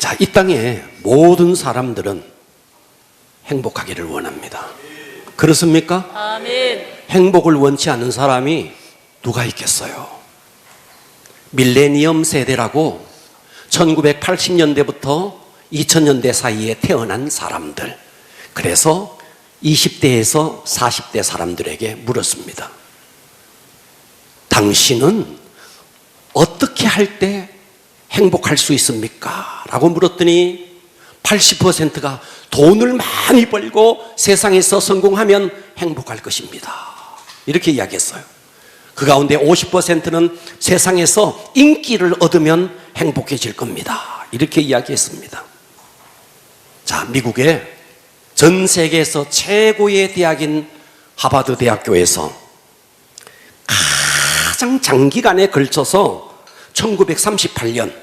자, 이 땅에 모든 사람들은 행복하기를 원합니다. 그렇습니까? 아멘. 행복을 원치 않는 사람이 누가 있겠어요? 밀레니엄 세대라고 1980년대부터 2000년대 사이에 태어난 사람들, 그래서 20대에서 40대 사람들에게 물었습니다. 당신은 어떻게 할 때 행복할 수 있습니까? 라고 물었더니 80%가 돈을 많이 벌고 세상에서 성공하면 행복할 것입니다. 이렇게 이야기했어요. 그 가운데 50%는 세상에서 인기를 얻으면 행복해질 겁니다. 이렇게 이야기했습니다. 자, 미국의 전 세계에서 최고의 대학인 하버드 대학교에서 가장 장기간에 걸쳐서 1938년,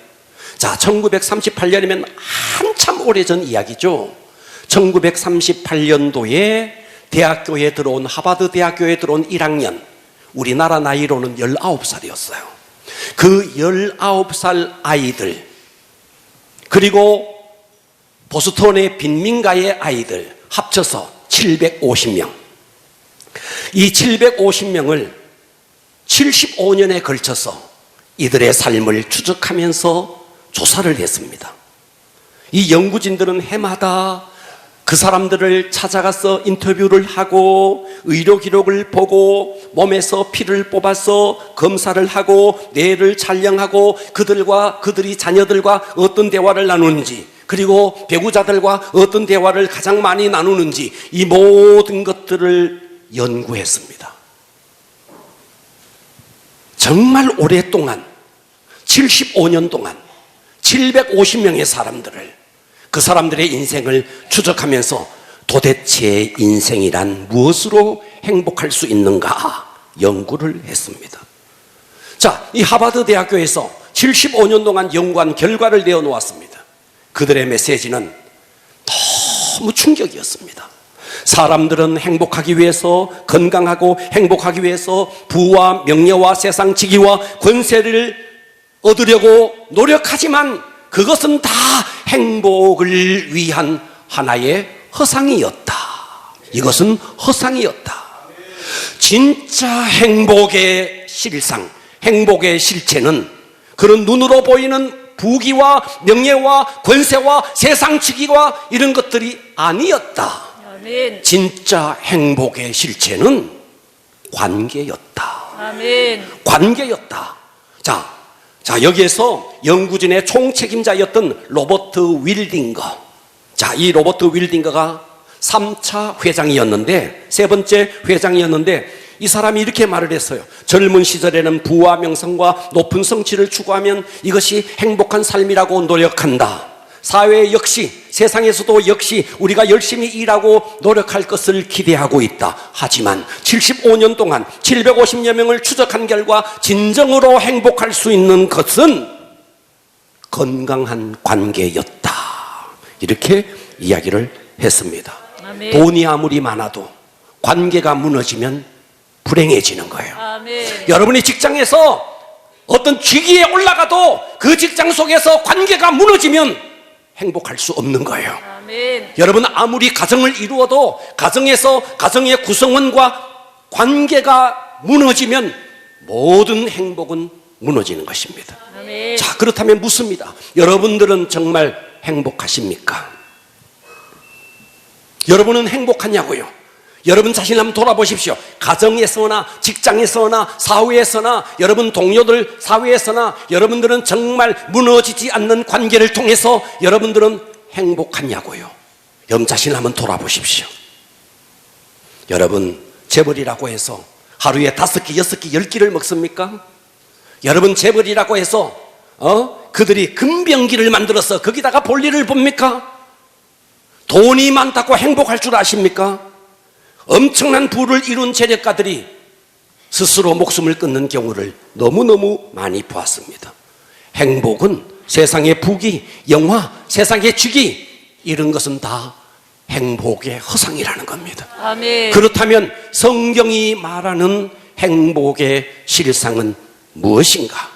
자, 1938년이면 한참 오래전 이야기죠. 1938년도에 대학교에 들어온, 하버드 대학교에 들어온 1학년, 우리나라 나이로는 19살이었어요. 그 19살 아이들, 그리고 보스턴의 빈민가의 아이들 합쳐서 750명. 이 750명을 75년에 걸쳐서 이들의 삶을 추적하면서 조사를 했습니다. 이 연구진들은 해마다 그 사람들을 찾아가서 인터뷰를 하고 의료 기록을 보고 몸에서 피를 뽑아서 검사를 하고 뇌를 촬영하고 그들이 자녀들과 어떤 대화를 나누는지, 그리고 배우자들과 어떤 대화를 가장 많이 나누는지, 이 모든 것들을 연구했습니다. 정말 오랫동안 75년 동안 750명의 사람들을, 그 사람들의 인생을 추적하면서 도대체 인생이란 무엇으로 행복할 수 있는가 연구를 했습니다. 자, 이 하버드 대학교에서 75년 동안 연구한 결과를 내어놓았습니다. 그들의 메시지는 너무 충격이었습니다. 사람들은 행복하기 위해서, 건강하고 행복하기 위해서 부와 명예와 세상 지위와 권세를 얻으려고 노력하지만 그것은 다 행복을 위한 하나의 허상이었다. 이것은 허상이었다. 진짜 행복의 실상, 행복의 실체는 그런 눈으로 보이는 부귀와 명예와 권세와 세상 지위와 이런 것들이 아니었다. 아멘. 진짜 행복의 실체는 관계였다. 아멘. 관계였다. 자, 여기에서 연구진의 총책임자였던 로버트 윌딩거. 자, 이 로버트 윌딩거가 3차 회장이었는데, 세 번째 회장이었는데, 이 사람이 이렇게 말을 했어요. 젊은 시절에는 부와 명성과 높은 성취를 추구하면 이것이 행복한 삶이라고 노력한다. 사회 역시, 세상에서도 역시 우리가 열심히 일하고 노력할 것을 기대하고 있다. 하지만 75년 동안 750여 명을 추적한 결과 진정으로 행복할 수 있는 것은 건강한 관계였다. 이렇게 이야기를 했습니다. 아멘. 돈이 아무리 많아도 관계가 무너지면 불행해지는 거예요. 아멘. 여러분이 직장에서 어떤 직위에 올라가도 그 직장 속에서 관계가 무너지면 행복할 수 없는 거예요. 아멘. 여러분 아무리 가정을 이루어도 가정에서 가정의 구성원과 관계가 무너지면 모든 행복은 무너지는 것입니다. 아멘. 자, 그렇다면 묻습니다. 여러분들은 정말 행복하십니까? 여러분은 행복하냐고요? 여러분 자신을 한번 돌아보십시오. 가정에서나 직장에서나 사회에서나 여러분 동료들 사회에서나 여러분들은 정말 무너지지 않는 관계를 통해서 여러분들은 행복하냐고요? 여러분 자신을 한번 돌아보십시오. 여러분 재벌이라고 해서 하루에 5끼, 6끼, 10끼를 먹습니까? 여러분 재벌이라고 해서 그들이 금병기를 만들어서 거기다가 볼일을 봅니까? 돈이 많다고 행복할 줄 아십니까? 엄청난 부를 이룬 재력가들이 스스로 목숨을 끊는 경우를 너무너무 많이 보았습니다. 행복은 세상의 부귀, 영화, 세상의 직위, 이런 것은 다 행복의 허상이라는 겁니다. 아멘. 그렇다면 성경이 말하는 행복의 실상은 무엇인가?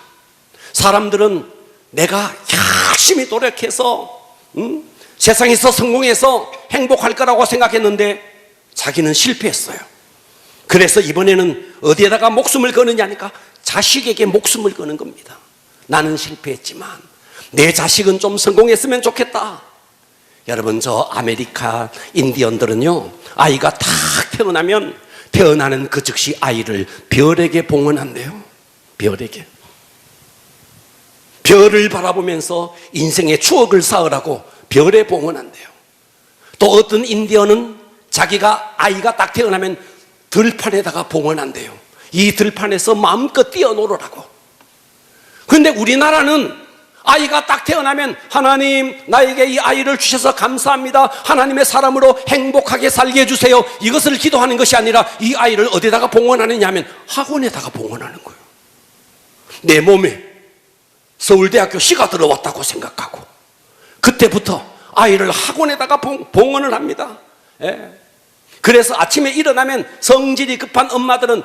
사람들은 내가 열심히 노력해서 세상에서 성공해서 행복할 거라고 생각했는데 자기는 실패했어요. 그래서 이번에는 어디에다가 목숨을 거느냐니까 자식에게 목숨을 거는 겁니다. 나는 실패했지만 내 자식은 좀 성공했으면 좋겠다. 여러분, 저 아메리카 인디언들은요, 아이가 탁 태어나면 태어나는 그 즉시 아이를 별에게 봉헌한대요. 별에게. 별을 바라보면서 인생의 추억을 쌓으라고 별에 봉헌한대요. 또 어떤 인디언은 자기가 아이가 딱 태어나면 들판에다가 봉헌한대요. 이 들판에서 마음껏 뛰어놀으라고. 그런데 우리나라는 아이가 딱 태어나면 하나님, 나에게 이 아이를 주셔서 감사합니다. 하나님의 사람으로 행복하게 살게 해주세요. 이것을 기도하는 것이 아니라 이 아이를 어디다가 봉헌하느냐 하면 학원에다가 봉헌하는 거예요. 내 몸에 서울대학교 시가 들어왔다고 생각하고 그때부터 아이를 학원에다가 봉헌을 합니다. 예. 그래서 아침에 일어나면 성질이 급한 엄마들은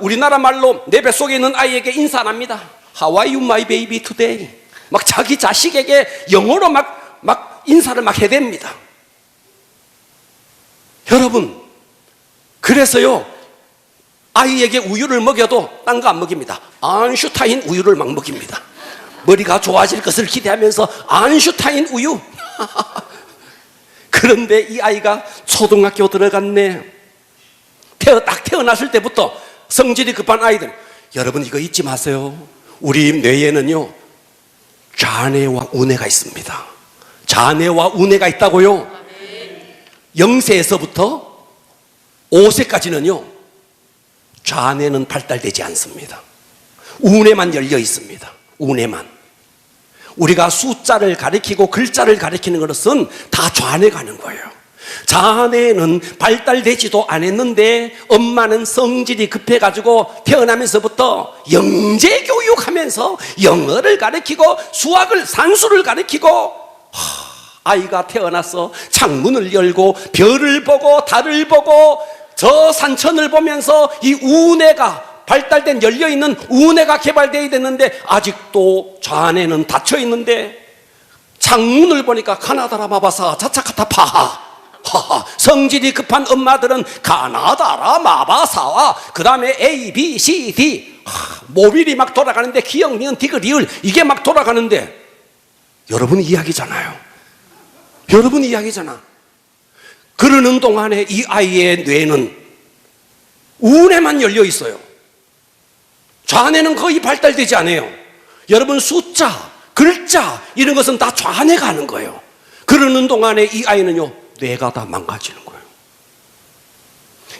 우리나라 말로 내 뱃속에 있는 아이에게 인사 안 합니다. How are you, my baby, today? 막 자기 자식에게 영어로 막 인사를 막 해댑니다. 여러분, 그래서요, 아이에게 우유를 먹여도 딴 거 안 먹입니다. 안슈타인 우유를 막 먹입니다. 머리가 좋아질 것을 기대하면서 안슈타인 우유. 그런데 이 아이가 초등학교 들어갔네. 딱 태어났을 때부터 성질이 급한 아이들, 여러분 이거 잊지 마세요. 우리 뇌에는요, 좌뇌와 우뇌가 있습니다. 좌뇌와 우뇌가 있다고요. 0세에서부터 5세까지는요 좌뇌는 발달되지 않습니다. 우뇌만 열려 있습니다. 우뇌만. 우리가 숫자를 가리키고 글자를 가리키는 것은 다 좌뇌가 하는 거예요. 좌뇌는 발달되지도 않았는데 엄마는 성질이 급해가지고 태어나면서부터 영재교육하면서 영어를 가르치고 수학을, 산수를 가르치고, 아이가 태어나서 창문을 열고 별을 보고 달을 보고 저 산천을 보면서 이 우뇌가 발달된, 열려있는 우뇌가 개발되어야 됐는데 아직도 좌뇌는 닫혀있는데 창문을 보니까 카나다라 마바사 자차카타파하, 성질이 급한 엄마들은 가나다라 마바사와 그 다음에 A, B, C, D, 모빌이 막 돌아가는데 기역, 니은, 디귿, 리을 이게 막 돌아가는데 여러분 이야기잖아요. 여러분 이야기잖아. 그러는 동안에 이 아이의 뇌는 우뇌만 열려 있어요. 좌뇌는 거의 발달되지 않아요. 여러분, 숫자, 글자 이런 것은 다 좌뇌가 하는 거예요. 그러는 동안에 이 아이는요, 뇌가 다 망가지는 거예요.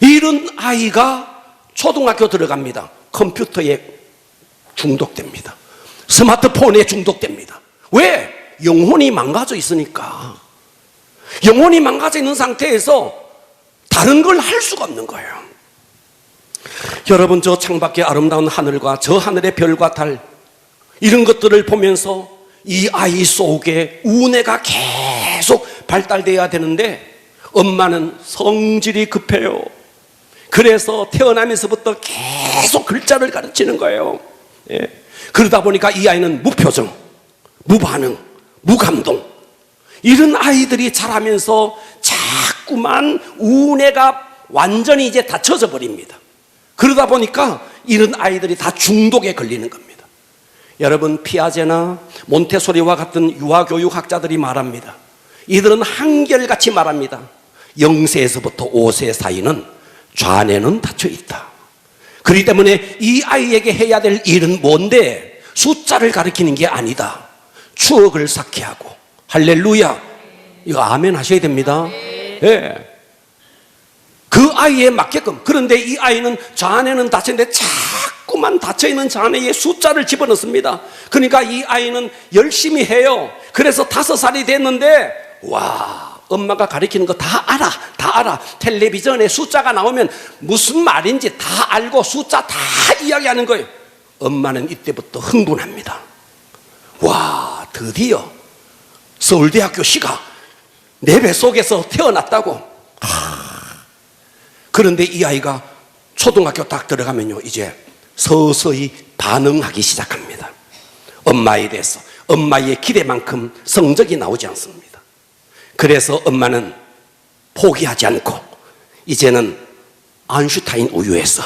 이런 아이가 초등학교 들어갑니다. 컴퓨터에 중독됩니다. 스마트폰에 중독됩니다. 왜? 영혼이 망가져 있으니까. 영혼이 망가져 있는 상태에서 다른 걸 할 수가 없는 거예요. 여러분, 저 창밖에 아름다운 하늘과 저 하늘의 별과 달 이런 것들을 보면서 이 아이 속에 우뇌가 계속 발달돼야 되는데 엄마는 성질이 급해요. 그래서 태어나면서부터 계속 글자를 가르치는 거예요. 예. 그러다 보니까 이 아이는 무표정, 무반응, 무감동 이런 아이들이 자라면서 자꾸만 우뇌가 완전히 이제 닫혀져 버립니다. 그러다 보니까 이런 아이들이 다 중독에 걸리는 겁니다. 여러분, 피아제나 몬테소리와 같은 유아교육학자들이 말합니다. 이들은 한결같이 말합니다. 0세에서부터 5세 사이는 좌뇌는 닫혀 있다. 그렇기 때문에 이 아이에게 해야 될 일은 뭔데? 숫자를 가르치는 게 아니다. 추억을 쌓게 하고. 할렐루야. 이거 아멘 하셔야 됩니다. 예. 그 아이에 맞게끔. 그런데 이 아이는 좌뇌는 닫혔는데 자꾸만 닫혀있는 좌뇌에 숫자를 집어넣습니다. 그러니까 이 아이는 열심히 해요. 그래서 5살이 됐는데 와, 엄마가 가르치는 거 다 알아. 다 알아. 텔레비전에 숫자가 나오면 무슨 말인지 다 알고 숫자 다 이야기하는 거예요. 엄마는 이때부터 흥분합니다. 와, 드디어 서울대학교 시가 내 뱃속에서 태어났다고. 그런데 이 아이가 초등학교 딱 들어가면요, 이제 서서히 반응하기 시작합니다. 엄마에 대해서. 엄마의 기대만큼 성적이 나오지 않습니다. 그래서 엄마는 포기하지 않고 이제는 아인슈타인 우유에서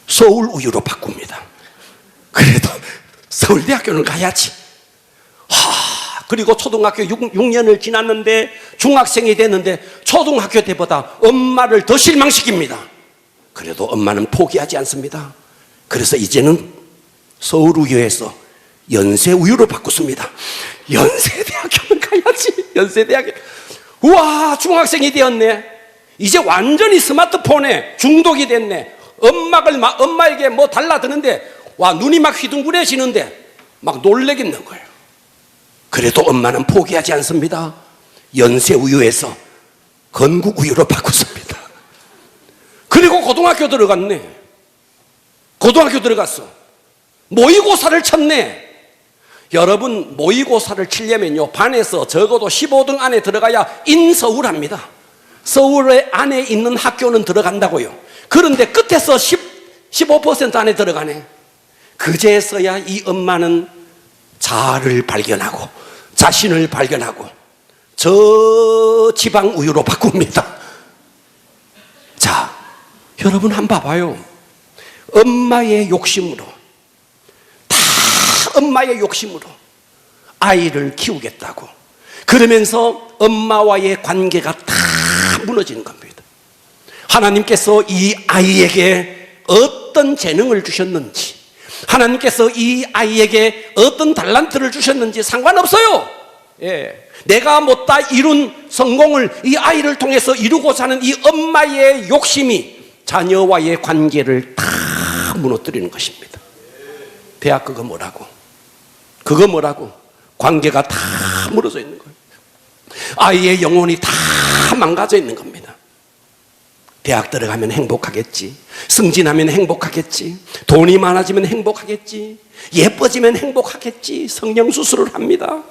서울 우유로 바꿉니다. 그래도 서울대학교는 가야지. 그리고 초등학교 6년을 지났는데 중학생이 됐는데 초등학교 때보다 엄마를 더 실망시킵니다. 그래도 엄마는 포기하지 않습니다. 그래서 이제는 서울 우유에서 연세 우유로 바꿨습니다. 연세대학교는 가야지. 연세대학교. 우와, 중학생이 되었네. 이제 완전히 스마트폰에 중독이 됐네. 엄마에게 뭐 달라드는데 와, 눈이 막 휘둥그레지는데 막 놀래겠는 거예요. 그래도 엄마는 포기하지 않습니다. 연세 우유에서 건국 우유로 바꿨습니다. 그리고 고등학교 들어갔네. 고등학교 들어갔어. 모의고사를 쳤네. 여러분, 모의고사를 치려면요, 반에서 적어도 15등 안에 들어가야 인서울합니다. 서울 안에 있는 학교는 들어간다고요. 그런데 끝에서 15% 안에 들어가네. 그제서야 이 엄마는 자아를 발견하고 자신을 발견하고 저 지방 우유로 바꿉니다. 자, 여러분 한번 봐봐요. 엄마의 욕심으로, 다 엄마의 욕심으로 아이를 키우겠다고 그러면서 엄마와의 관계가 다 무너지는 겁니다. 하나님께서 이 아이에게 어떤 재능을 주셨는지, 하나님께서 이 아이에게 어떤 달란트를 주셨는지 상관없어요. 예. 내가 못다 이룬 성공을 이 아이를 통해서 이루고자 하는 이 엄마의 욕심이 자녀와의 관계를 다 무너뜨리는 것입니다. 대학 그거 뭐라고? 관계가 다 무너져 있는 거예요. 아이의 영혼이 다 망가져 있는 겁니다. 대학 들어가면 행복하겠지. 승진하면 행복하겠지. 돈이 많아지면 행복하겠지. 예뻐지면 행복하겠지. 성형수술을 합니다.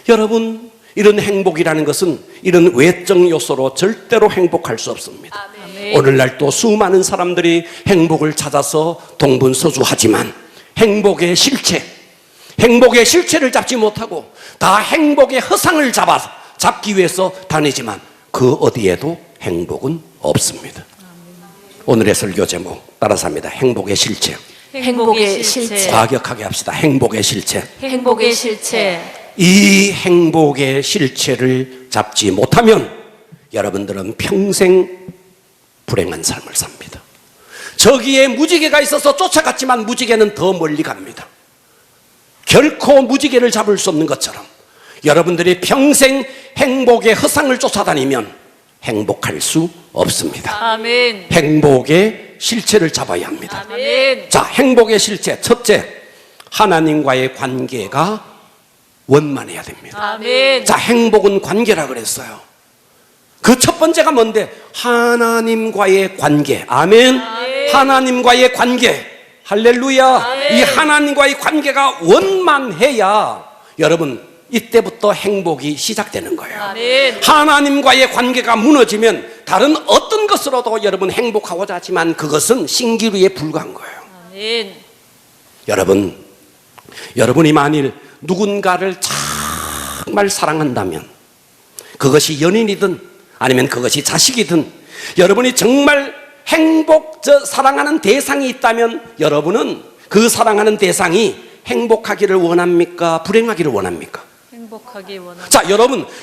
여러분, 이런 행복이라는 것은 이런 외적 요소로 절대로 행복할 수 없습니다. 아멘. 오늘날 또 수많은 사람들이 행복을 찾아서 동분서주하지만 행복의 실체를 잡지 못하고 다 행복의 허상을 잡기 위해서 다니지만 그 어디에도 행복은 없습니다. 오늘의 설교 제목 따라서 합니다. 행복의 실체. 행복의 실체. 과격하게 합시다. 행복의 실체. 행복의 실체. 이 행복의 실체를 잡지 못하면 여러분들은 평생 불행한 삶을 삽니다. 저기에 무지개가 있어서 쫓아갔지만 무지개는 더 멀리 갑니다. 결코 무지개를 잡을 수 없는 것처럼 여러분들이 평생 행복의 허상을 쫓아다니면 행복할 수 없습니다. 아멘. 행복의 실체를 잡아야 합니다. 아멘. 자, 행복의 실체. 첫째, 하나님과의 관계가 원만해야 됩니다. 아멘. 자, 행복은 관계라 그랬어요. 그 첫 번째가 뭔데? 하나님과의 관계. 아멘. 아멘. 하나님과의 관계. 할렐루야. 아멘. 이 하나님과의 관계가 원만해야 여러분 이때부터 행복이 시작되는 거예요. 아멘. 하나님과의 관계가 무너지면 다른 어떤 것으로도 여러분 행복하고자 하지만 그것은 신기루에 불과한 거예요. 아멘. 여러분이 만일 누군가를 정말 사랑한다면 그것이 연인이든 아니면 그것이 자식이든 여러분이 정말 사랑하는 대상이 있다면 여러분은 그 사랑하는 대상이 행복하기를 원합니까? 불행하기를 원합니까? 행복하기 원합니다. 자,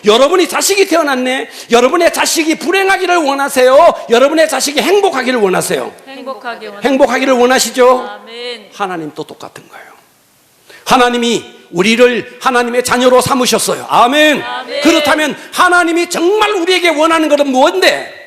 여러분이 자식이 태어났네. 여러분의 자식이 불행하기를 원하세요? 여러분의 자식이 행복하기를 원하세요? 행복하기를 원하시죠? 아멘. 하나님도 똑같은 거예요. 하나님이 우리를 하나님의 자녀로 삼으셨어요. 아멘. 아멘. 그렇다면 하나님이 정말 우리에게 원하는 것은 무엇인데?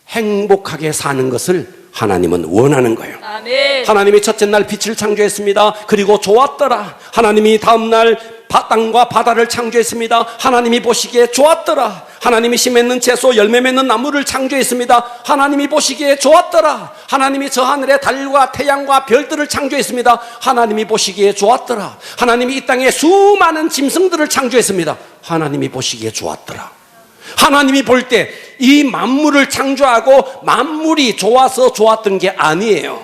행복하게 사는 것을 하나님은 원하는 거예요. 아멘. 하나님이 첫째 날 빛을 창조했습니다. 그리고 좋았더라. 하나님이 다음 날 땅과 바다를 창조했습니다. 하나님이 보시기에 좋았더라. 하나님이 씨 맺는 채소, 열매 맺는 나무를 창조했습니다. 하나님이 보시기에 좋았더라. 하나님이 저 하늘에 달과 태양과 별들을 창조했습니다. 하나님이 보시기에 좋았더라. 하나님이 이 땅에 수많은 짐승들을 창조했습니다. 하나님이 보시기에 좋았더라. 하나님이 볼 때 이 만물을 창조하고 만물이 좋아서 좋았던 게 아니에요.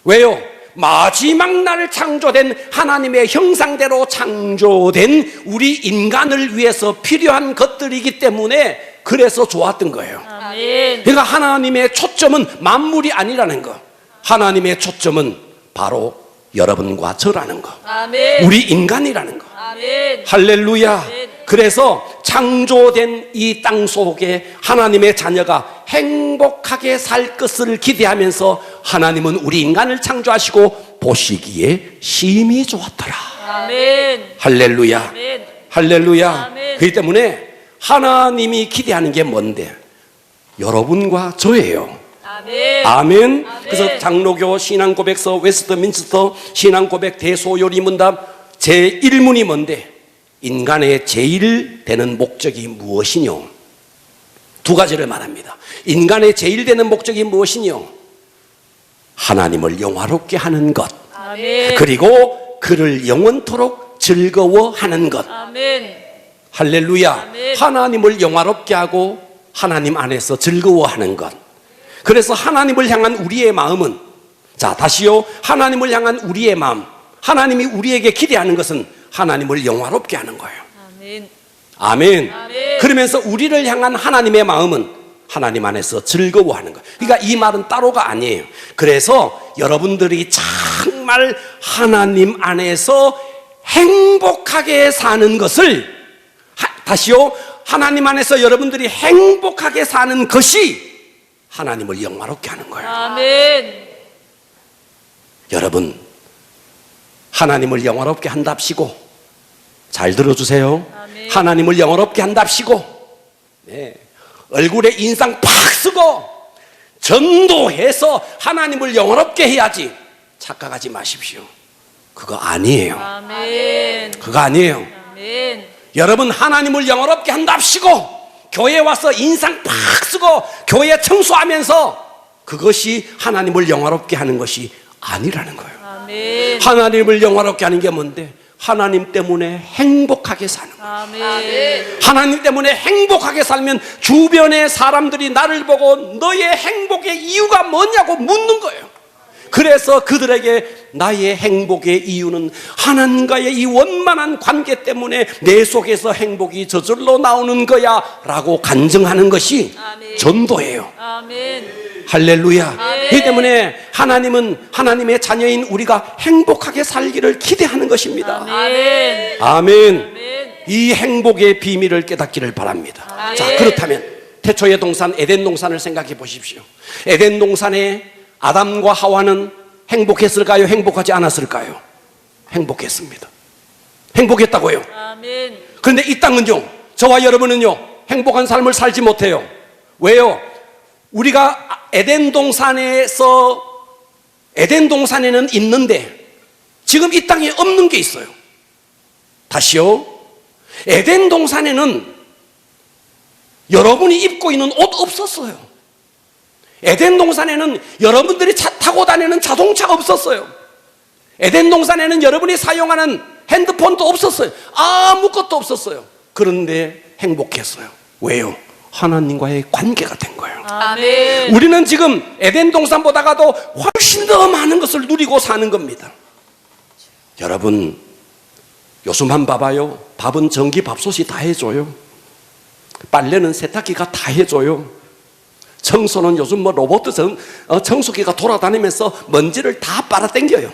왜요? 마지막 날 창조된 하나님의 형상대로 창조된 우리 인간을 위해서 필요한 것들이기 때문에 그래서 좋았던 거예요. 아멘. 그러니까 하나님의 초점은 만물이 아니라는 거. 하나님의 초점은 바로 여러분과 저라는 거. 아멘. 우리 인간이라는 거. 아멘. 할렐루야. 아멘. 그래서 창조된 이 땅 속에 하나님의 자녀가 행복하게 살 것을 기대하면서 하나님은 우리 인간을 창조하시고 보시기에 심히 좋았더라. 아멘. 할렐루야. 아멘. 할렐루야. 아멘. 그렇기 때문에 하나님이 기대하는 게 뭔데? 여러분과 저예요. 아멘. 아멘. 그래서 장로교 신앙고백서 웨스트민스터 신앙고백 대소요리문답 제1문이 뭔데? 인간의 제일 되는 목적이 무엇이뇨? 두 가지를 말합니다. 인간의 제일 되는 목적이 무엇이뇨? 하나님을 영화롭게 하는 것. 아멘. 그리고 그를 영원토록 즐거워하는 것. 아멘. 할렐루야. 아멘. 하나님을 영화롭게 하고 하나님 안에서 즐거워하는 것. 그래서 하나님을 향한 우리의 마음은, 자 다시요, 하나님을 향한 우리의 마음, 하나님이 우리에게 기대하는 것은 하나님을 영화롭게 하는 거예요. 아멘. 아멘. 아멘. 그러면서 우리를 향한 하나님의 마음은 하나님 안에서 즐거워하는 거예요. 그러니까 이 말은 따로가 아니에요. 그래서 여러분들이 정말 하나님 안에서 행복하게 사는 것을, 다시요, 하나님 안에서 여러분들이 행복하게 사는 것이 하나님을 영화롭게 하는 거예요. 아멘. 여러분, 하나님을 영화롭게 한답시고, 잘 들어주세요. 아멘. 하나님을 영화롭게 한답시고, 네, 얼굴에 인상 팍 쓰고 전도해서 하나님을 영화롭게 해야지 착각하지 마십시오. 그거 아니에요. 아멘. 그거 아니에요. 아멘. 여러분, 하나님을 영화롭게 한답시고 교회 와서 인상 팍 쓰고 교회 청소하면서 그것이 하나님을 영화롭게 하는 것이 아니라는 거예요. 아멘. 하나님을 영화롭게 하는 게 뭔데? 하나님 때문에 행복하게 사는 거예요. 아멘. 하나님 때문에 행복하게 살면 주변의 사람들이 나를 보고 너의 행복의 이유가 뭐냐고 묻는 거예요. 그래서 그들에게 나의 행복의 이유는 하나님과의 이 원만한 관계 때문에 내 속에서 행복이 저절로 나오는 거야 라고 간증하는 것이 아멘. 전도예요. 아멘. 할렐루야. 아멘. 그렇기 때문에 하나님은 하나님의 자녀인 우리가 행복하게 살기를 기대하는 것입니다. 아멘. 아멘. 아멘. 이 행복의 비밀을 깨닫기를 바랍니다. 아멘. 자, 그렇다면 태초의 동산 에덴 동산을 생각해 보십시오. 에덴 동산에 아담과 하와는 행복했을까요? 행복하지 않았을까요? 행복했습니다. 행복했다고요. 아멘. 그런데 이 땅은요, 저와 여러분은요, 행복한 삶을 살지 못해요. 왜요? 우리가 에덴 동산에는 있는데 지금 이 땅에 없는 게 있어요. 다시요. 에덴 동산에는 여러분이 입고 있는 옷 없었어요. 에덴 동산에는 여러분들이 차 타고 다니는 자동차가 없었어요. 에덴 동산에는 여러분이 사용하는 핸드폰도 없었어요. 아무것도 없었어요. 그런데 행복했어요. 왜요? 하나님과의 관계가 된 거예요. 아멘. 우리는 지금 에덴 동산보다가도 훨씬 더 많은 것을 누리고 사는 겁니다. 여러분, 요즘만 봐봐요. 밥은 전기 밥솥이 다 해줘요. 빨래는 세탁기가 다 해줘요. 청소는 요즘 뭐 로봇 청소기가 돌아다니면서 먼지를 다 빨아당겨요.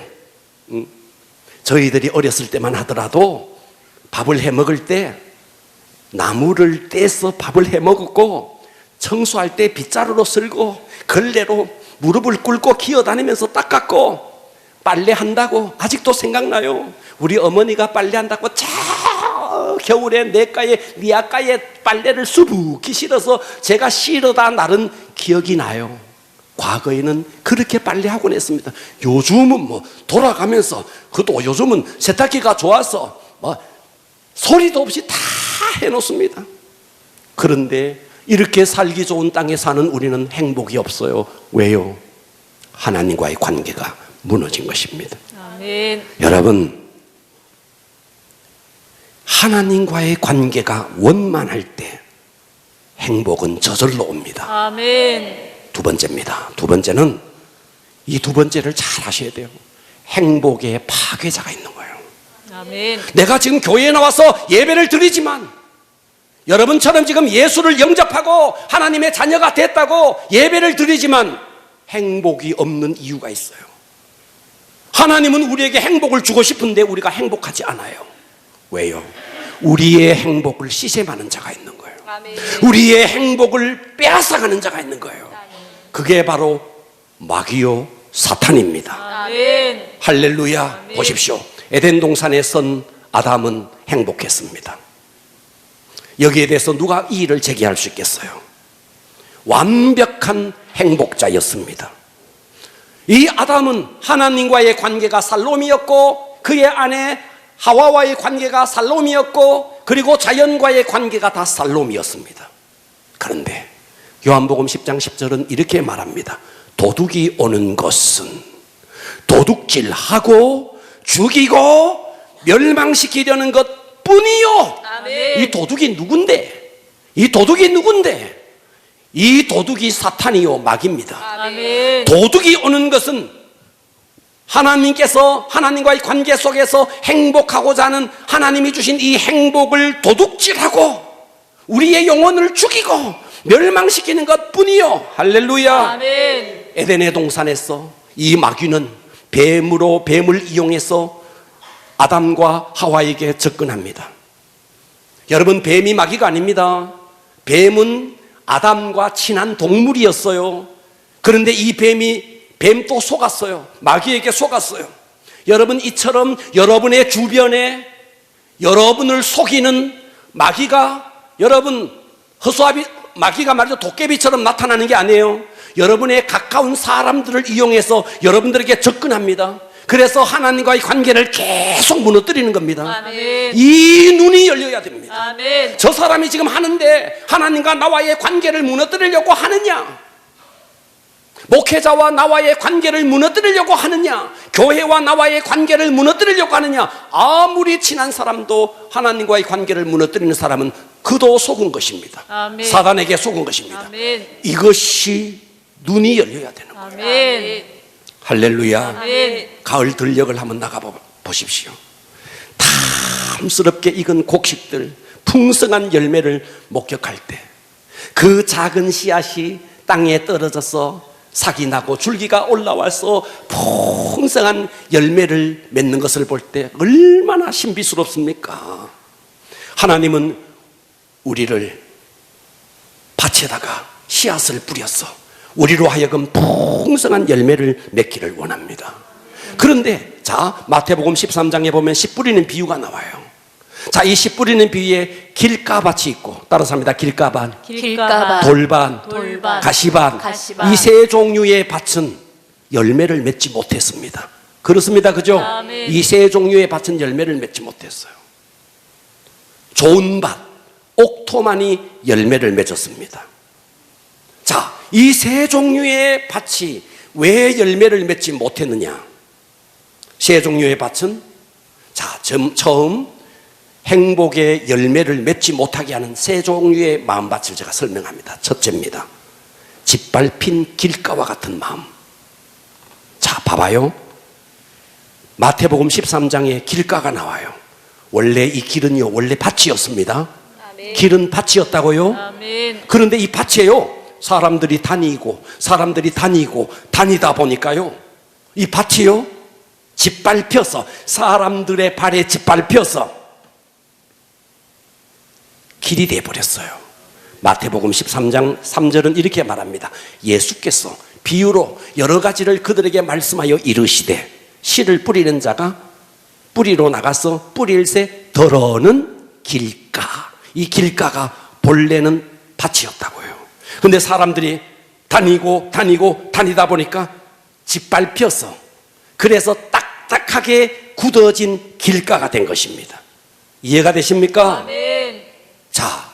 저희들이 어렸을 때만 하더라도 밥을 해 먹을 때 나무를 떼서 밥을 해 먹었고, 청소할 때 빗자루로 쓸고 걸레로 무릎을 꿇고 기어다니면서 닦았고, 빨래한다고 아직도 생각나요. 우리 어머니가 빨래한다고 저 겨울에 네 아까에 빨래를 수북히 실어서 제가 실어다 나른 기억이 나요. 과거에는 그렇게 빨래하곤 했습니다. 요즘은 뭐 돌아가면서, 그것도 요즘은 세탁기가 좋아서 뭐 소리도 없이 다 해놓습니다. 그런데 이렇게 살기 좋은 땅에 사는 우리는 행복이 없어요. 왜요? 하나님과의 관계가 무너진 것입니다. 아멘. 여러분, 하나님과의 관계가 원만할 때 행복은 저절로 옵니다. 아멘. 두 번째입니다. 두 번째는 이 두 번째를 잘 하셔야 돼요. 행복의 파괴자가 있는 거예요. 아멘. 내가 지금 교회에 나와서 예배를 드리지만 여러분처럼 지금 예수를 영접하고 하나님의 자녀가 됐다고 예배를 드리지만 행복이 없는 이유가 있어요. 하나님은 우리에게 행복을 주고 싶은데 우리가 행복하지 않아요. 왜요? 우리의 행복을 시샘하는 자가 있는 거예요. 아멘. 우리의 행복을 빼앗아가는 자가 있는 거예요. 그게 바로 마귀요 사탄입니다. 아멘. 할렐루야. 아멘. 보십시오. 에덴 동산에 선 아담은 행복했습니다. 여기에 대해서 누가 이의를 제기할 수 있겠어요? 완벽한 행복자였습니다. 이 아담은 하나님과의 관계가 살롬이었고 그의 아내 하와와의 관계가 살롬이었고 그리고 자연과의 관계가 다 살롬이었습니다. 그런데 요한복음 10장 10절은 이렇게 말합니다. 도둑이 오는 것은 도둑질하고 죽이고 멸망시키려는 것뿐이요. 아멘. 이 도둑이 누군데? 이 도둑이 사탄이요 마귀입니다. 아멘. 도둑이 오는 것은 하나님께서 하나님과의 관계 속에서 행복하고자 하는 하나님이 주신 이 행복을 도둑질하고 우리의 영혼을 죽이고 멸망시키는 것뿐이요. 할렐루야. 아멘. 에덴의 동산에서 이 마귀는 뱀을 이용해서 아담과 하와에게 접근합니다. 여러분, 뱀이 마귀가 아닙니다. 뱀은 아담과 친한 동물이었어요. 그런데 이 뱀도 속았어요. 마귀에게 속았어요. 여러분, 이처럼 여러분의 주변에 여러분을 속이는 마귀가 마귀가 말이죠 도깨비처럼 나타나는 게 아니에요. 여러분의 가까운 사람들을 이용해서 여러분들에게 접근합니다. 그래서 하나님과의 관계를 계속 무너뜨리는 겁니다. 아멘. 이 눈이 열려야 됩니다. 아멘. 저 사람이 지금 하는데 하나님과 나와의 관계를 무너뜨리려고 하느냐? 목회자와 나와의 관계를 무너뜨리려고 하느냐? 교회와 나와의 관계를 무너뜨리려고 하느냐? 아무리 친한 사람도 하나님과의 관계를 무너뜨리는 사람은 그도 속은 것입니다. 아멘. 사단에게 속은 것입니다. 아멘. 이것이 눈이 열려야 되는 거예요. 아멘. 할렐루야. 아멘. 가을 들녘을 한번 나가 보십시오. 탐스럽게 익은 곡식들, 풍성한 열매를 목격할 때 그 작은 씨앗이 땅에 떨어져서 삭이 나고 줄기가 올라와서 풍성한 열매를 맺는 것을 볼 때 얼마나 신비스럽습니까? 하나님은 우리를 밭에다가 씨앗을 뿌려서 우리로 하여금 풍성한 열매를 맺기를 원합니다. 그런데 자, 마태복음 13장에 보면 씨 뿌리는 비유가 나와요. 자, 이 씨 뿌리는 비유에 길가밭이 있고, 따라서 합니다. 길가밭, 길가밭, 돌반, 돌반, 가시밭. 가시밭. 이 세 종류의 밭은 열매를 맺지 못했습니다. 그렇습니다. 그죠? 아멘. 이 세 종류의 밭은 열매를 맺지 못했어요. 좋은 밭, 옥토만이 열매를 맺었습니다. 자, 이 세 종류의 밭이 왜 열매를 맺지 못했느냐? 세 종류의 밭은 자, 처음 행복의 열매를 맺지 못하게 하는 세 종류의 마음밭을 제가 설명합니다. 첫째입니다. 짓밟힌 길가와 같은 마음. 자, 봐봐요. 마태복음 13장에 길가가 나와요. 원래 이 길은요, 원래 밭이었습니다. 아멘. 길은 밭이었다고요? 아멘. 그런데 이 밭에요, 사람들이 다니고 다니다 보니까요, 이 밭이요, 짓밟혀서, 사람들의 발에 짓밟혀서 길이 되어버렸어요. 마태복음 13장 3절은 이렇게 말합니다. 예수께서 비유로 여러 가지를 그들에게 말씀하여 이르시되 씨를 뿌리는 자가 뿌리로 나가서 뿌릴새 더러는 길가. 이 길가가 본래는 밭이었다고요. 근데 사람들이 다니다 보니까 짓밟혀서, 그래서 딱딱하게 굳어진 길가가 된 것입니다. 이해가 되십니까? 아멘. 자,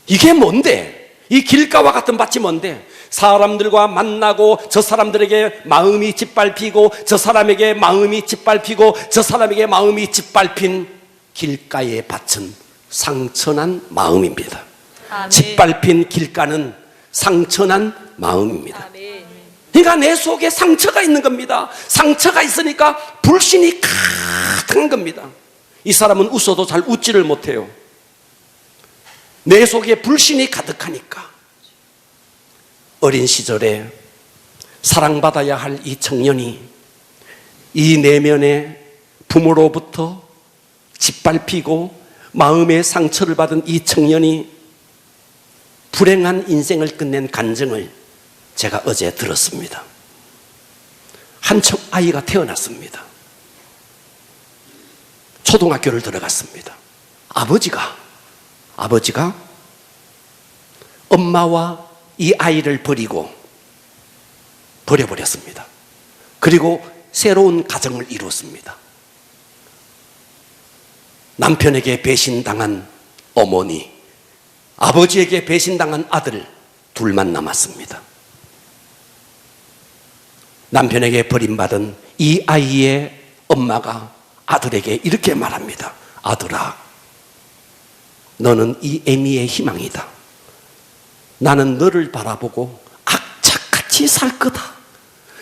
이게 뭔데? 이 길가와 같은 밭이 뭔데? 사람들과 만나고 저 사람들에게 마음이 짓밟히고 저 사람에게 마음이 짓밟히고 저 사람에게 마음이 짓밟힌 길가의 밭은 상처난 마음입니다. 아멘. 짓밟힌 길가는 상처난 마음입니다. 아멘. 그러니까 내 속에 상처가 있는 겁니다. 상처가 있으니까 불신이 가득한 겁니다. 이 사람은 웃어도 잘 웃지를 못해요. 내 속에 불신이 가득하니까. 어린 시절에 사랑받아야 할 이 청년이 이 내면에 부모로부터 짓밟히고 마음의 상처를 받은 이 청년이 불행한 인생을 끝낸 간증을 제가 어제 들었습니다. 한 아이가 태어났습니다. 초등학교를 들어갔습니다. 아버지가 엄마와 이 아이를 버려버렸습니다. 그리고 새로운 가정을 이루었습니다. 남편에게 배신당한 어머니, 아버지에게 배신당한 아들 둘만 남았습니다. 남편에게 버림받은 이 아이의 엄마가 아들에게 이렇게 말합니다. 아들아, 너는 이 애미의 희망이다. 나는 너를 바라보고 악착같이 살 거다.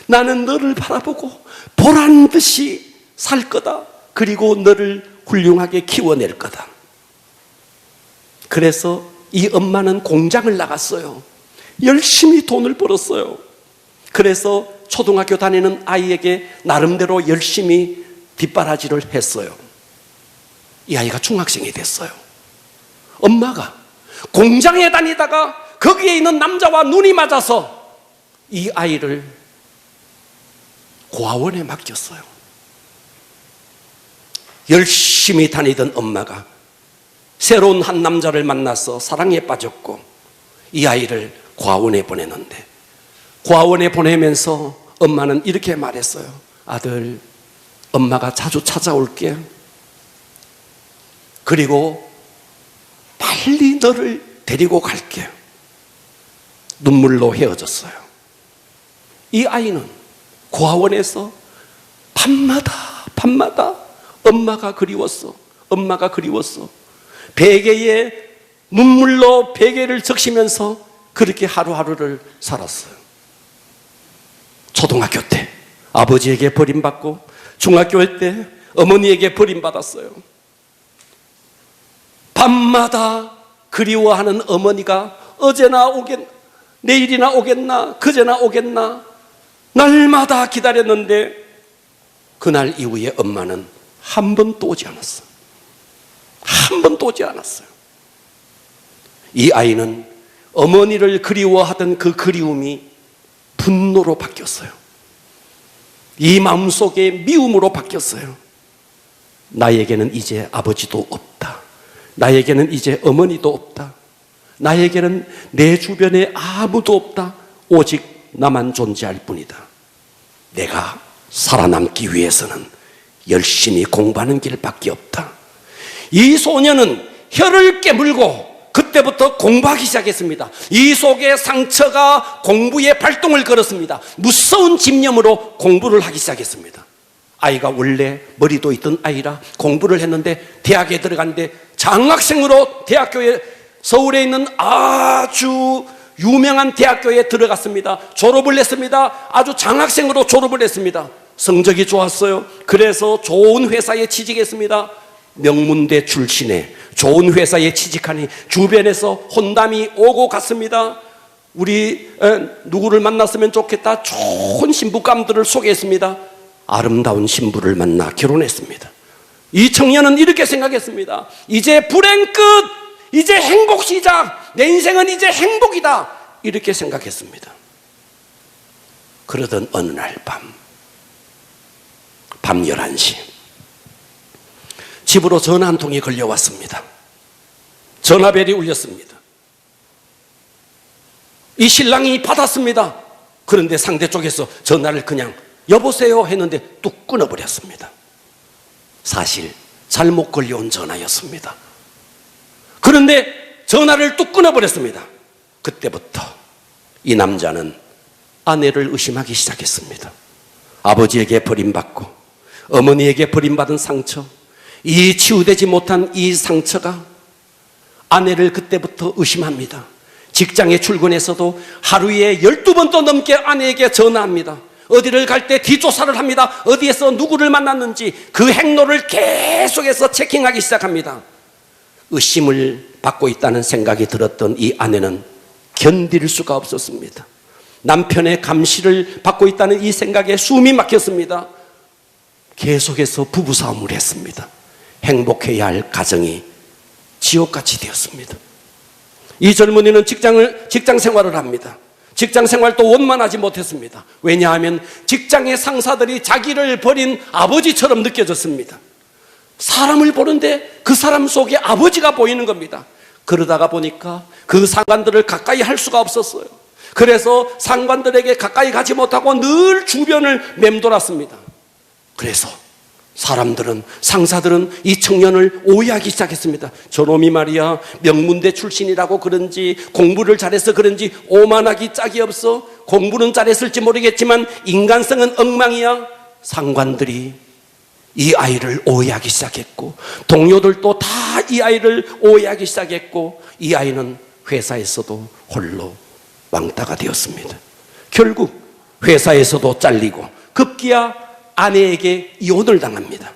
나는 너를 바라보고 보란 듯이 살 거다. 그리고 너를 훌륭하게 키워낼 거다. 그래서 이 엄마는 공장을 나갔어요. 열심히 돈을 벌었어요. 그래서 초등학교 다니는 아이에게 나름대로 열심히 뒷바라지를 했어요. 이 아이가 중학생이 됐어요. 엄마가 공장에 다니다가 거기에 있는 남자와 눈이 맞아서 이 아이를 고아원에 맡겼어요. 열심히 다니던 엄마가 새로운 한 남자를 만나서 사랑에 빠졌고 이 아이를 고아원에 보내는데, 고아원에 보내면서 엄마는 이렇게 말했어요. 아들, 엄마가 자주 찾아올게. 그리고 빨리 너를 데리고 갈게. 눈물로 헤어졌어요. 이 아이는 고아원에서 밤마다 엄마가 그리웠어. 베개에 눈물로 베개를 적시면서 그렇게 하루하루를 살았어요. 초등학교 때 아버지에게 버림받고, 중학교 때 어머니에게 버림받았어요. 밤마다 그리워하는 어머니가 언제나 오겠나, 내일이나 오겠나, 그제나 오겠나 날마다 기다렸는데 그날 이후에 엄마는 한 번도 오지 않았어요. 한 번도 오지 않았어요. 이 아이는 어머니를 그리워하던 그 그리움이 분노로 바뀌었어요. 이 마음속에 미움으로 바뀌었어요. 나에게는 이제 아버지도 없다. 나에게는 이제 어머니도 없다. 나에게는 내 주변에 아무도 없다. 오직 나만 존재할 뿐이다. 내가 살아남기 위해서는 열심히 공부하는 길밖에 없다. 이 소녀는 혀를 깨물고 그때부터 공부하기 시작했습니다. 이 속에 상처가 공부에 발동을 걸었습니다. 무서운 집념으로 공부를 하기 시작했습니다. 아이가 원래 머리도 있던 아이라 공부를 했는데 대학에 들어갔는데 장학생으로 대학교에, 서울에 있는 아주 유명한 대학교에 들어갔습니다. 졸업을 했습니다. 아주 장학생으로 졸업을 했습니다. 성적이 좋았어요. 그래서 좋은 회사에 취직했습니다. 명문대 출신의 좋은 회사에 취직하니 주변에서 혼담이 오고 갔습니다. 우리 누구를 만났으면 좋겠다. 좋은 신부감들을 소개했습니다. 아름다운 신부를 만나 결혼했습니다. 이 청년은 이렇게 생각했습니다. 이제 불행 끝, 이제 행복 시작, 내 인생은 이제 행복이다, 이렇게 생각했습니다. 그러던 어느 날 밤 11시 집으로 전화 한 통이 걸려왔습니다. 전화벨이 울렸습니다. 이 신랑이 받았습니다. 그런데 상대 쪽에서 전화를 그냥 여보세요 했는데 뚝 끊어버렸습니다. 사실 잘못 걸려온 전화였습니다. 그런데 전화를 뚝 끊어버렸습니다. 그때부터 이 남자는 아내를 의심하기 시작했습니다. 아버지에게 버림받고 어머니에게 버림받은 상처, 이 치유되지 못한 이 상처가 아내를 그때부터 의심합니다. 직장에 출근해서도 하루에 12번도 넘게 아내에게 전화합니다. 어디를 갈 때 뒷조사를 합니다. 어디에서 누구를 만났는지 그 행로를 계속해서 체킹하기 시작합니다. 의심을 받고 있다는 생각이 들었던 이 아내는 견딜 수가 없었습니다. 남편의 감시를 받고 있다는 이 생각에 숨이 막혔습니다. 계속해서 부부싸움을 했습니다. 행복해야 할 가정이 지옥같이 되었습니다. 이 젊은이는 직장 생활을 합니다. 직장 생활도 원만하지 못했습니다. 왜냐하면 직장의 상사들이 자기를 버린 아버지처럼 느껴졌습니다. 사람을 보는데 그 사람 속에 아버지가 보이는 겁니다. 그러다가 보니까 그 상관들을 가까이 할 수가 없었어요. 그래서 상관들에게 가까이 가지 못하고 늘 주변을 맴돌았습니다. 그래서 사람들은, 상사들은 이 청년을 오해하기 시작했습니다. 저놈이 말이야 명문대 출신이라고 그런지 공부를 잘해서 그런지 오만하기 짝이 없어. 공부는 잘했을지 모르겠지만 인간성은 엉망이야. 상관들이 이 아이를 오해하기 시작했고 동료들도 다 이 아이를 오해하기 시작했고 이 아이는 회사에서도 홀로 왕따가 되었습니다. 결국 회사에서도 잘리고 급기야 아내에게 이혼을 당합니다.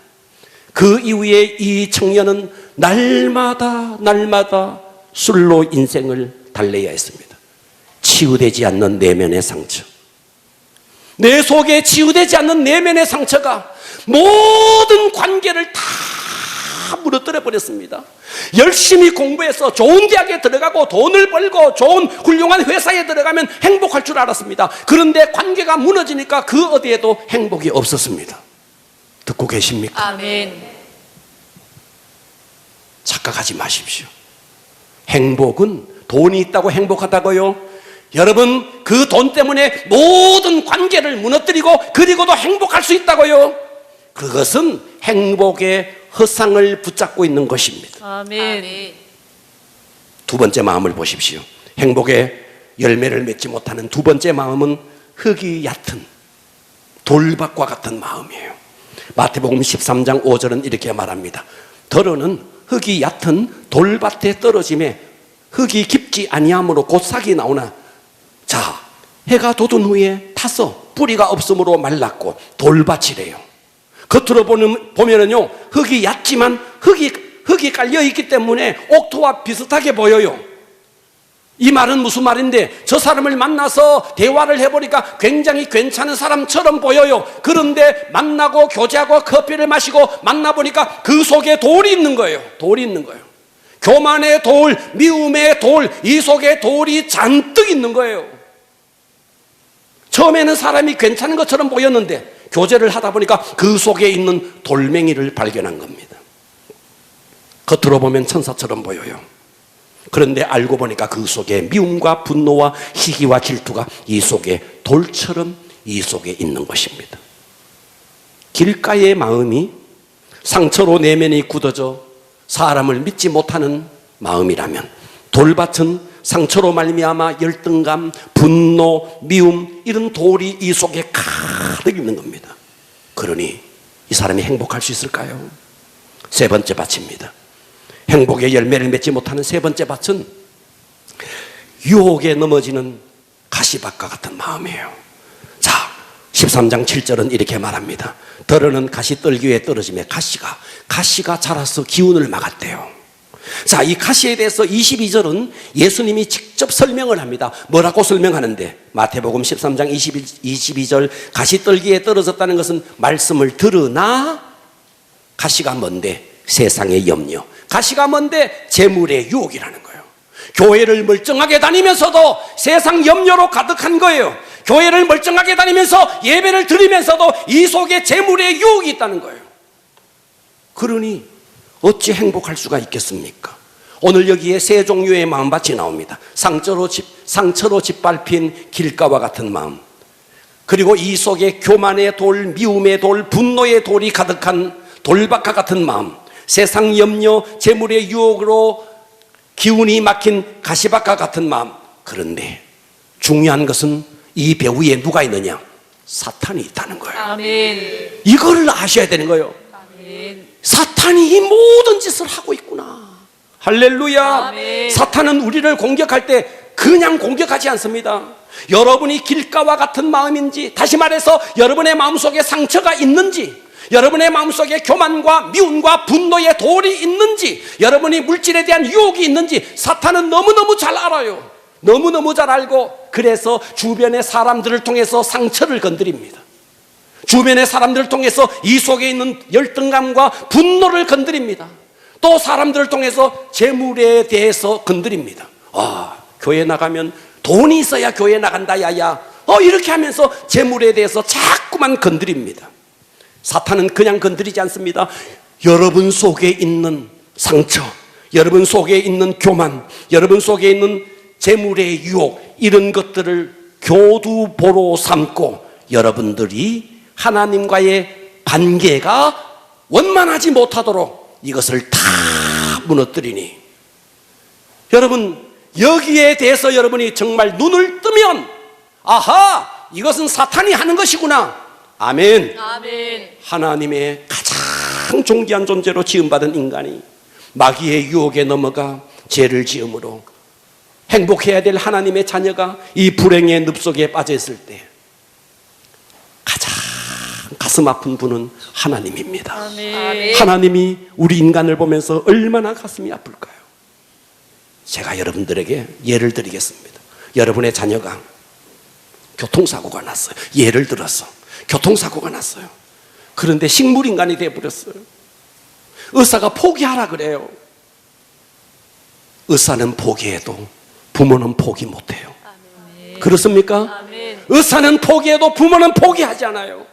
그 이후에 이 청년은 날마다 술로 인생을 달래야 했습니다. 치유되지 않는 내면의 상처, 내 속에 치유되지 않는 내면의 상처가 모든 관계를 다 무너뜨려 버렸습니다. 열심히 공부해서 좋은 대학에 들어가고 돈을 벌고 좋은 훌륭한 회사에 들어가면 행복할 줄 알았습니다. 그런데 관계가 무너지니까 그 어디에도 행복이 없었습니다. 듣고 계십니까? 아멘. 착각하지 마십시오. 행복은 돈이 있다고 행복하다고요? 여러분, 그 돈 때문에 모든 관계를 무너뜨리고 그리고도 행복할 수 있다고요? 그것은 행복의 허상을 붙잡고 있는 것입니다. 아멘. 두 번째 마음을 보십시오. 행복의 열매를 맺지 못하는 두 번째 마음은 흙이 얕은 돌밭과 같은 마음이에요. 마태복음 13장 5절은 이렇게 말합니다. 더러는 흙이 얕은 돌밭에 떨어짐에 흙이 깊지 아니함으로 곧 싹이 나오나 자, 해가 돋은 후에 타서 뿌리가 없으므로 말랐고 돌밭이래요. 겉으로 보면은요, 흙이 얕지만 흙이 깔려있기 때문에 옥토와 비슷하게 보여요. 이 말은 무슨 말인데, 저 사람을 만나서 대화를 해보니까 굉장히 괜찮은 사람처럼 보여요. 그런데 만나고 교제하고 커피를 마시고 만나보니까 그 속에 돌이 있는 거예요. 돌이 있는 거예요. 교만의 돌, 미움의 돌, 이 속에 돌이 잔뜩 있는 거예요. 처음에는 사람이 괜찮은 것처럼 보였는데 교제를 하다 보니까 그 속에 있는 돌멩이를 발견한 겁니다. 겉으로 보면 천사처럼 보여요. 그런데 알고 보니까 그 속에 미움과 분노와 시기와 질투가 이 속에 돌처럼 이 속에 있는 것입니다. 길가의 마음이 상처로 내면이 굳어져 사람을 믿지 못하는 마음이라면 돌밭은 상처로 말미암아 열등감, 분노, 미움 이런 돌이 이 속에 가득 있는 겁니다. 그러니 이 사람이 행복할 수 있을까요? 세 번째 밭입니다. 행복의 열매를 맺지 못하는 세 번째 밭은 유혹에 넘어지는 가시밭과 같은 마음이에요. 자, 13장 7절은 이렇게 말합니다. 더러는 가시떨기에 떨어지며 가시가 자라서 기운을 막았대요. 자, 이 가시에 대해서 22절은 예수님이 직접 설명을 합니다. 뭐라고 설명하는데, 마태복음 13장 22절 가시떨기에 떨어졌다는 것은 말씀을 들으나 가시가 뭔데? 세상의 염려. 가시가 뭔데? 재물의 유혹이라는 거예요. 교회를 멀쩡하게 다니면서도 세상 염려로 가득한 거예요. 교회를 멀쩡하게 다니면서 예배를 드리면서도 이 속에 재물의 유혹이 있다는 거예요. 그러니 어찌 행복할 수가 있겠습니까? 오늘 여기에 세 종류의 마음밭이 나옵니다. 상처로 짓밟힌 길가와 같은 마음, 그리고 이 속에 교만의 돌, 미움의 돌, 분노의 돌이 가득한 돌밭과 같은 마음, 세상 염려, 재물의 유혹으로 기운이 막힌 가시밭과 같은 마음. 그런데 중요한 것은 이 배 위에 누가 있느냐? 사탄이 있다는 거예요. 아멘. 이걸 아셔야 되는 거예요. 아멘. 사탄이 이 모든 짓을 하고 있구나. 할렐루야. 아멘. 사탄은 우리를 공격할 때 그냥 공격하지 않습니다. 여러분이 길가와 같은 마음인지, 다시 말해서 여러분의 마음속에 상처가 있는지, 여러분의 마음속에 교만과 미움과 분노의 돌이 있는지, 여러분이 물질에 대한 유혹이 있는지 사탄은 너무너무 잘 알아요. 너무너무 잘 알고, 그래서 주변의 사람들을 통해서 상처를 건드립니다. 주변의 사람들을 통해서 이 속에 있는 열등감과 분노를 건드립니다. 또 사람들을 통해서 재물에 대해서 건드립니다. 교회 나가면 돈이 있어야 교회 나간다 야야, 이렇게 하면서 재물에 대해서 자꾸만 건드립니다. 사탄은 그냥 건드리지 않습니다. 여러분 속에 있는 상처, 여러분 속에 있는 교만, 여러분 속에 있는 재물의 유혹, 이런 것들을 교두보로 삼고 여러분들이 하나님과의 관계가 원만하지 못하도록 이것을 다 무너뜨리니, 여러분 여기에 대해서 여러분이 정말 눈을 뜨면 아하, 이것은 사탄이 하는 것이구나. 아멘. 아멘. 하나님의 가장 존귀한 존재로 지음받은 인간이 마귀의 유혹에 넘어가 죄를 지음으로 행복해야 될 하나님의 자녀가 이 불행의 늪속에 빠져 있을 때 가장 가슴 아픈 분은 하나님입니다. 아멘. 하나님이 우리 인간을 보면서 얼마나 가슴이 아플까요? 제가 여러분들에게 예를 드리겠습니다. 여러분의 자녀가 교통사고가 났어요. 예를 들어서 교통사고가 났어요. 그런데 식물인간이 되어버렸어요. 의사가 포기하라 그래요. 의사는 포기해도 부모는 포기 못해요. 그렇습니까? 아멘. 의사는 포기해도 부모는 포기하지 않아요.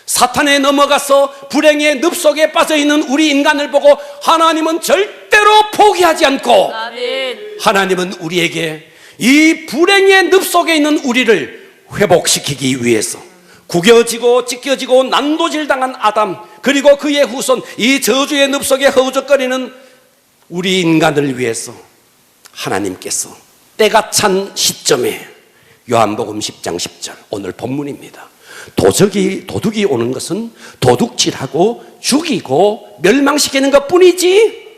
사탄에 넘어가서 불행의 늪속에 빠져있는 우리 인간을 보고 하나님은 절대로 포기하지 않고, 아멘. 하나님은 우리에게 이 불행의 늪속에 있는 우리를 회복시키기 위해서 구겨지고 찢겨지고 난도질 당한 아담, 그리고 그의 후손, 이 저주의 늪속에 허우적거리는 우리 인간을 위해서 하나님께서 때가 찬 시점에, 요한복음 10장 10절 오늘 본문입니다. 도둑이 오는 것은 도둑질하고 죽이고 멸망시키는 것뿐이지,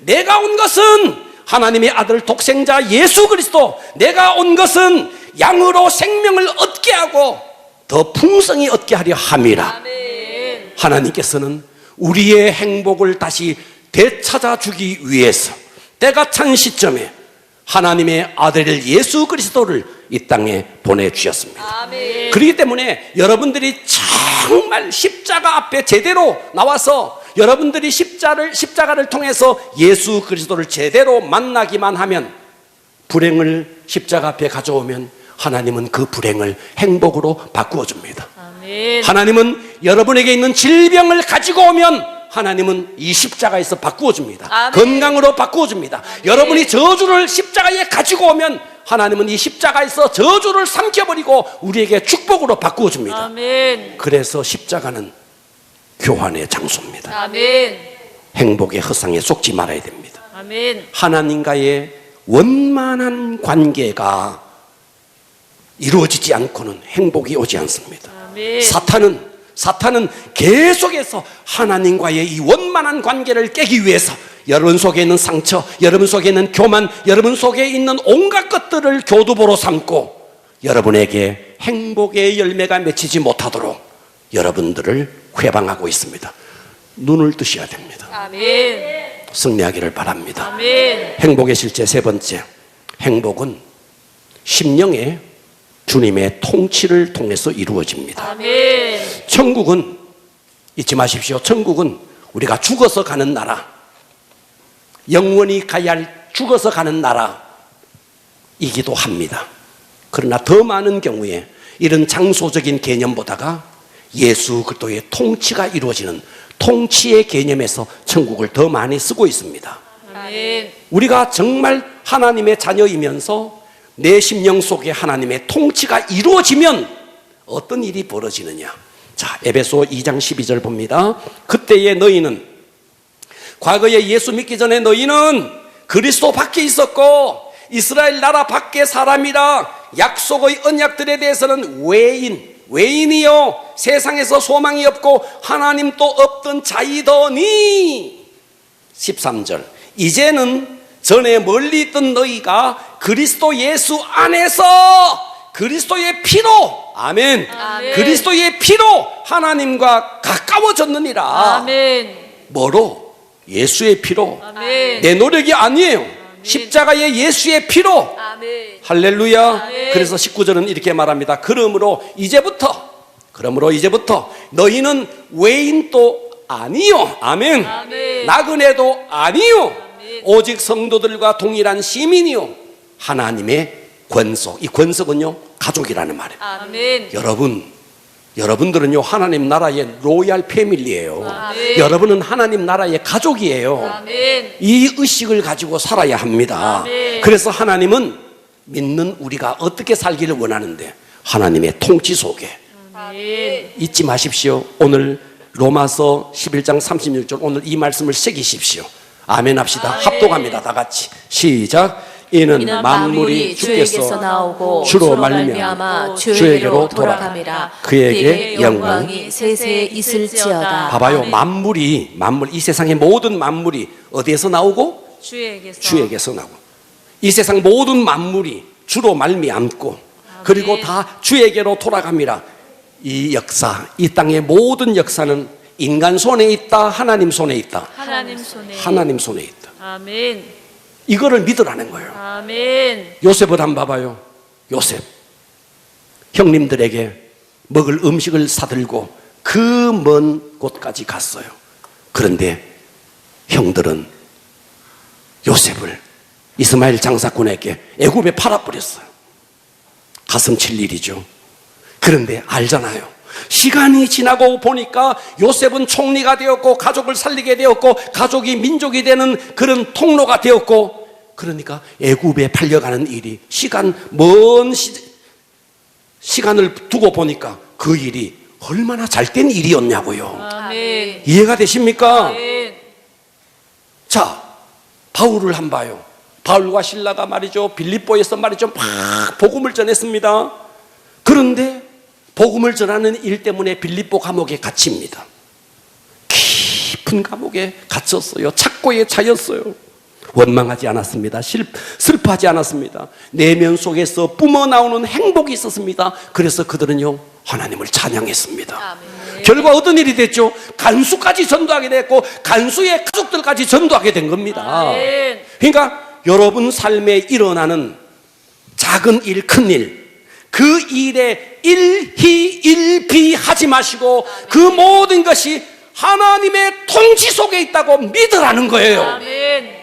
내가 온 것은 하나님의 아들 독생자 예수 그리스도, 내가 온 것은 양으로 생명을 얻게 하고 더 풍성히 얻게 하려 함이라. 아멘. 하나님께서는 우리의 행복을 다시 되찾아 주기 위해서 때가 찬 시점에 하나님의 아들 예수 그리스도를 이 땅에 보내주셨습니다. 아멘. 그렇기 때문에 여러분들이 정말 십자가 앞에 제대로 나와서 여러분들이 십자가를 통해서 예수 그리스도를 제대로 만나기만 하면, 불행을 십자가 앞에 가져오면 하나님은 그 불행을 행복으로 바꾸어 줍니다. 아멘. 하나님은 여러분에게 있는 질병을 가지고 오면 하나님은 이 십자가에서 바꾸어 줍니다. 아멘. 건강으로 바꾸어 줍니다. 여러분이 저주를 십자가에 가지고 오면 하나님은 이 십자가에서 저주를 삼켜버리고 우리에게 축복으로 바꾸어 줍니다. 아멘. 그래서 십자가는 교환의 장소입니다. 아멘. 행복의 허상에 속지 말아야 됩니다. 아멘. 하나님과의 원만한 관계가 이루어지지 않고는 행복이 오지 않습니다. 아멘. 사탄은 계속해서 하나님과의 이 원만한 관계를 깨기 위해서 여러분 속에 있는 상처, 여러분 속에 있는 교만, 여러분 속에 있는 온갖 것들을 교두보로 삼고 여러분에게 행복의 열매가 맺히지 못하도록 여러분들을 회방하고 있습니다. 눈을 뜨셔야 됩니다. 아멘. 승리하기를 바랍니다. 아멘. 행복의 실제 세 번째, 행복은 심령의 주님의 통치를 통해서 이루어집니다. 아멘. 천국은, 잊지 마십시오, 천국은 우리가 죽어서 가는 나라, 영원히 가야 할 죽어서 가는 나라이기도 합니다. 그러나 더 많은 경우에 이런 장소적인 개념보다가 예수 그리스도의 통치가 이루어지는 통치의 개념에서 천국을 더 많이 쓰고 있습니다. 아멘. 우리가 정말 하나님의 자녀이면서 내 심령 속에 하나님의 통치가 이루어지면 어떤 일이 벌어지느냐. 자, 에베소 2장 12절 봅니다. 그때의 너희는, 과거에 예수 믿기 전에 너희는 그리스도 밖에 있었고 이스라엘 나라 밖의 사람이라 약속의 언약들에 대해서는 외인이요 세상에서 소망이 없고 하나님도 없던 자이더니, 13절, 이제는 전에 멀리 있던 너희가 그리스도 예수 안에서 그리스도의 피로, 아멘. 아멘. 그리스도의 피로 하나님과 가까워졌느니라. 아멘. 뭐로? 예수의 피로. 아멘. 내 노력이 아니에요. 십자가의 예수의 피로. 아멘. 할렐루야. 아멘. 그래서 19절은 이렇게 말합니다. 그러므로 이제부터 너희는 외인도 아니요. 아멘. 아멘. 나그네도 아니요. 아멘. 오직 성도들과 동일한 시민이요. 하나님의 권속. 이 권속은요, 가족이라는 말이에요. 아멘. 여러분들은요, 하나님 나라의 로얄 패밀리예요. 아멘. 여러분은 하나님 나라의 가족이에요. 아멘. 이 의식을 가지고 살아야 합니다. 아멘. 그래서 하나님은 믿는 우리가 어떻게 살기를 원하는데 하나님의 통치 속에 아멘. 잊지 마십시오. 오늘 로마서 11장 36절 오늘 이 말씀을 새기십시오. 아멘 합시다. 아멘. 합독합니다. 다 같이 시작. 이는 만물이 주께서 나오고 주로 말미암아 주에게로 돌아갑니다. 그에게 영광이 세세에 있을지어다. 봐봐요. 만물 이 세상의 모든 만물이 어디에서 나오고? 주에게서 나오고. 이 세상 모든 만물이 주로 말미암고 그리고 다 주에게로 돌아갑니다. 이 역사, 이 땅의 모든 역사는 인간 손에 있다, 하나님 손에 있다. 하나님 손에 있다. 아멘. 이거를 믿으라는 거예요. 아멘. 요셉을 한번 봐봐요. 요셉 형님들에게 먹을 음식을 사들고 그 먼 곳까지 갔어요. 그런데 형들은 요셉을 이스마엘 장사꾼에게 애굽에 팔아버렸어요. 가슴 칠 일이죠. 그런데 알잖아요. 시간이 지나고 보니까 요셉은 총리가 되었고 가족을 살리게 되었고 가족이 민족이 되는 그런 통로가 되었고, 그러니까 애굽에 팔려가는 일이 시간을 두고 보니까 그 일이 얼마나 잘된 일이었냐고요. 아멘. 이해가 되십니까? 아멘. 자, 바울을 한번 봐요. 바울과 실라가 말이죠, 빌립보에서 말이죠, 막 복음을 전했습니다. 그런데 복음을 전하는 일 때문에 빌립보 감옥에 갇힙니다. 깊은 감옥에 갇혔어요. 착고에 차였어요. 원망하지 않았습니다. 슬퍼하지 않았습니다. 내면 속에서 뿜어나오는 행복이 있었습니다. 그래서 그들은요, 하나님을 찬양했습니다. 아멘. 결과 어떤 일이 됐죠? 간수까지 전도하게 됐고 간수의 가족들까지 전도하게 된 겁니다. 아멘. 그러니까 여러분 삶에 일어나는 작은 일, 큰 일, 그 일에 일희일비하지 마시고 그 모든 것이 하나님의 통치 속에 있다고 믿으라는 거예요. 아멘.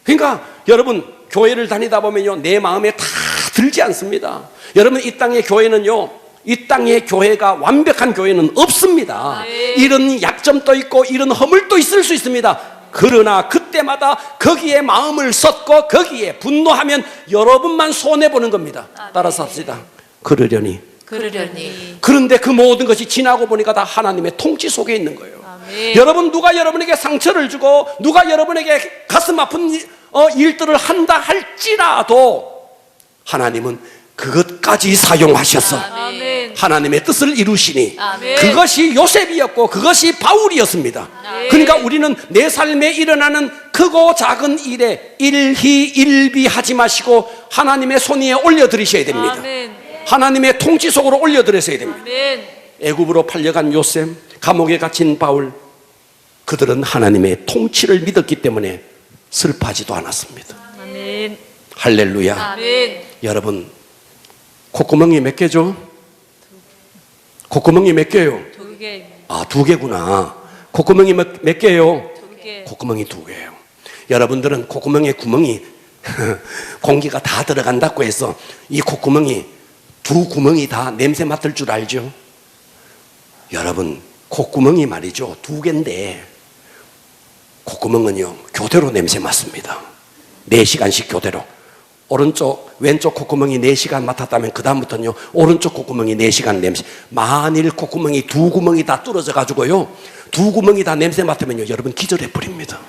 그러니까 여러분 교회를 다니다 보면요, 내 마음에 다 들지 않습니다. 여러분 이 땅의 교회는요, 이 땅의 교회가 완벽한 교회는 없습니다. 이런 약점도 있고 이런 허물도 있을 수 있습니다. 그러나 그때마다 거기에 마음을 쏟고 거기에 분노하면 여러분만 손해보는 겁니다. 따라서 합시다. 그러려니. 그런데 그 모든 것이 지나고 보니까 다 하나님의 통치 속에 있는 거예요. 아멘. 여러분 누가 여러분에게 상처를 주고 누가 여러분에게 가슴 아픈 일들을 한다 할지라도 하나님은 그것까지 사용하셔서 아멘. 하나님의 뜻을 이루시니 아멘. 그것이 요셉이었고 그것이 바울이었습니다. 아멘. 그러니까 우리는 내 삶에 일어나는 크고 작은 일에 일희일비하지 마시고 하나님의 손 위에 올려드리셔야 됩니다. 아멘. 하나님의 통치 속으로 올려드렸어야 됩니다. 아멘. 애굽으로 팔려간 요셉, 감옥에 갇힌 바울, 그들은 하나님의 통치를 믿었기 때문에 슬퍼하지도 않았습니다. 아멘. 할렐루야. 아멘. 여러분 콧구멍이 몇 개죠? 콧구멍이 몇 개요? 2개. 아, 2개구나. 콧구멍이 몇 개요? 2개. 콧구멍이 2개예요. 여러분들은 콧구멍에 구멍이 공기가 다 들어간다고 해서 이 콧구멍이 2구멍이 다 냄새 맡을 줄 알죠? 여러분 콧구멍이 말이죠 2개인데 콧구멍은요 교대로 냄새 맡습니다. 4시간씩 교대로. 오른쪽 왼쪽 콧구멍이 4시간 맡았다면 그 다음부터는요 오른쪽 콧구멍이 4시간 냄새. 만일 콧구멍이 2구멍이 다 뚫어져 가지고요 2구멍이 다 냄새 맡으면요 여러분 기절해 버립니다.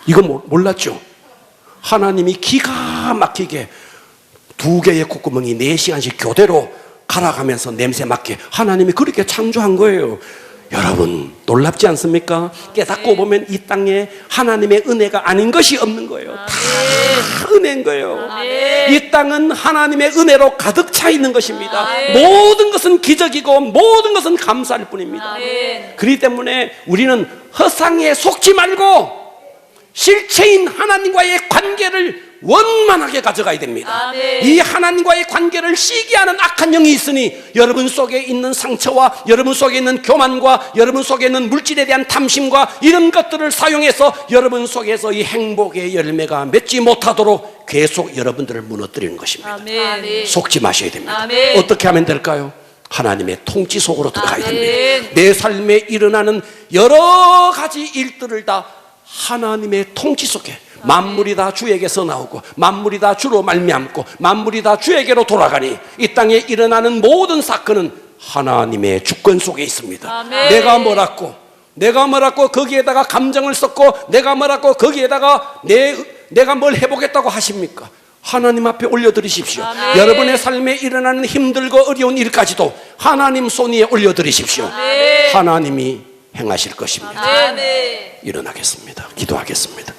이거 몰랐죠? 하나님이 기가 막히게 2개의 콧구멍이 4시간씩 교대로 갈아가면서 냄새 맡게 하나님이 그렇게 창조한 거예요. 여러분 놀랍지 않습니까? 깨닫고 보면 이 땅에 하나님의 은혜가 아닌 것이 없는 거예요. 다 은혜인 거예요. 아멘. 이 땅은 하나님의 은혜로 가득 차 있는 것입니다. 아멘. 모든 것은 기적이고 모든 것은 감사할 뿐입니다. 아멘. 그렇기 때문에 우리는 허상에 속지 말고 실체인 하나님과의 관계를 원만하게 가져가야 됩니다. 아멘. 이 하나님과의 관계를 시기하는 악한 영이 있으니 여러분 속에 있는 상처와 여러분 속에 있는 교만과 여러분 속에 있는 물질에 대한 탐심과 이런 것들을 사용해서 여러분 속에서 이 행복의 열매가 맺지 못하도록 계속 여러분들을 무너뜨리는 것입니다. 아멘. 속지 마셔야 됩니다. 아멘. 어떻게 하면 될까요? 하나님의 통치 속으로 들어가야 아멘. 됩니다. 내 삶에 일어나는 여러 가지 일들을 다 하나님의 통치 속에, 만물이 다 주에게서 나오고 만물이 다 주로 말미암고 만물이 다 주에게로 돌아가니 이 땅에 일어나는 모든 사건은 하나님의 주권 속에 있습니다. 아멘. 내가 뭐라고 거기에다가 감정을 썼고 내가 뭐라고 거기에다가 내가 뭘 해보겠다고 하십니까? 하나님 앞에 올려드리십시오. 아멘. 여러분의 삶에 일어나는 힘들고 어려운 일까지도 하나님 손 위에 올려드리십시오. 아멘. 하나님이 행하실 것입니다. 아멘. 일어나겠습니다. 기도하겠습니다.